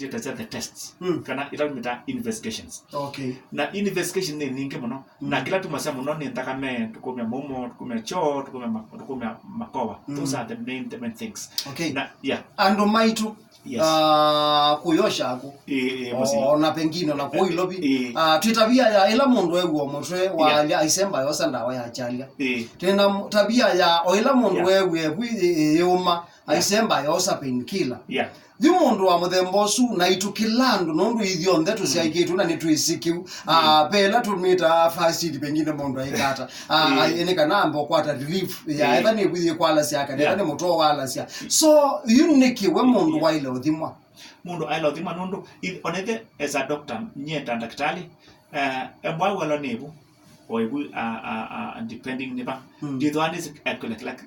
the tests kana ila mita investigations okay na investigation ni nyingi muno na kila tumasema muno ni ntakame tukumya mumo tukumya choo tukumya makowa those are the main things okay na yeah ando maitu yes kuyosha ako na pengine na kuilobi tutabia ya ila mundu egwo mutwe wa aisemba yosa ndawa ya chalia tena tabia ya ila mundu egwe yuma aisemba yosa painkiller mundu wa muthembosu na itukilandu nondu ithionthe tusiaikitu na nituisikiu pela tumita fasiti pengine mundu aikata ene kana ambo kwata relief ya eba ni kuthie kwala sia kana ne muto wala sia so unique we mundu wa ile uthimwa mundu aila uthimwa nondu onethe as a doctor nyeta daktari embwa wala nebu oibu depending niba dithwani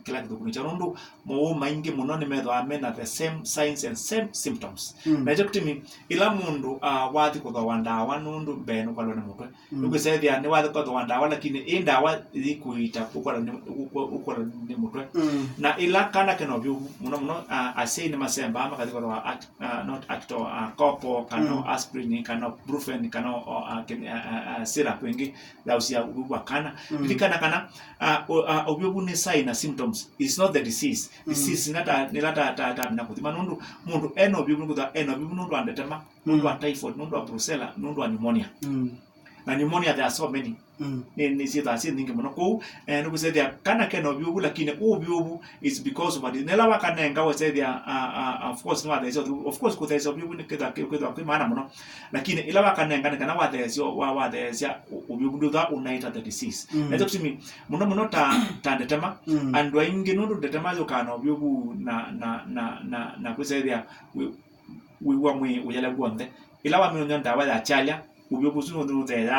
kila kitu nondu mo maingi muno ni metho amena the same signs and same symptoms na jokutimi ila mundu wathi kuthowa ndawa nondu beno kwalwa na mutwe nugusethia ni wathi kuthowa ndawa lakini indawa ikuita ukora ni mutwe na ila kana kenobyo muno asei ni masemba ama kathi kuthowa not actor copo kana aspirin kana brufen kana syrup wengi lausia wakana kana obyobu ni sign na symptoms is not the disease disease nilata na kuthima nundu mundu eno obyobu kutha eno obyobu nundu andetema nundu wa typhoid nundu wa brucella nundu wa pneumonia na pneumonia there are so many ni sita nyingi muno ko nugusethia kana keno obyobu lakini obyobu is because of nela wakana ngawa sethia of course no there of course ko there obyobu ni kitha kwa maana muno lakini ila wakana ngana kana wa there wa there obyobu ndo that unaita the disease na tusimi muno ta ndetema and waingi nundu ndetema yo kana obyobu na kusethia we wa mwe uyala gwonde ila wa mino ndawa ya chalia ubyobu suno ndo there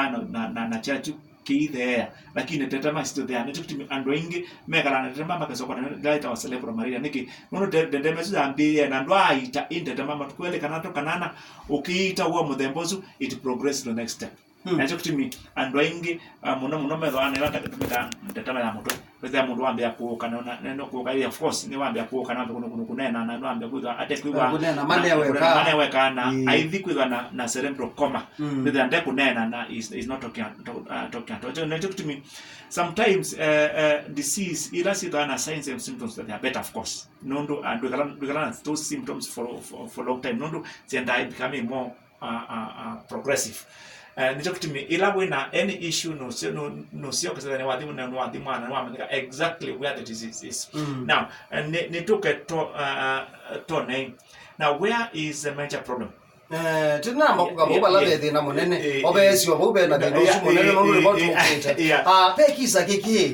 na chachu kiithea lakini tetema still there netukutimi ando ingi megala na tetema makasoko na gaita wa cerebral malaria niki nono tetema zambia na ndo aita tetema matukwele kanato kanana ukiita huwa muthembozu it progress to the next step netukutimi ando ingi muno metho anela tetema ya mutwe kwetha mundu wambia kuoka na neno kuoka of course ni wambia kuoka na kunena na wambia kuoka ate kuiwa kunena manewe kana aithi kuiwa na cerebral coma with ande kunena na is not talking to me sometimes disease ila sitana signs and symptoms that are better of course nondo and we can those symptoms for long time nondo and I becoming more progressive nitokutimi ila wena any issue no sio kasema ni wadhimu na wadhimu na wameka exactly where the disease is now nitoke to name now where is the major problem tena makuga bobala the na monene obesi obobe na the no monene no report pekisa kiki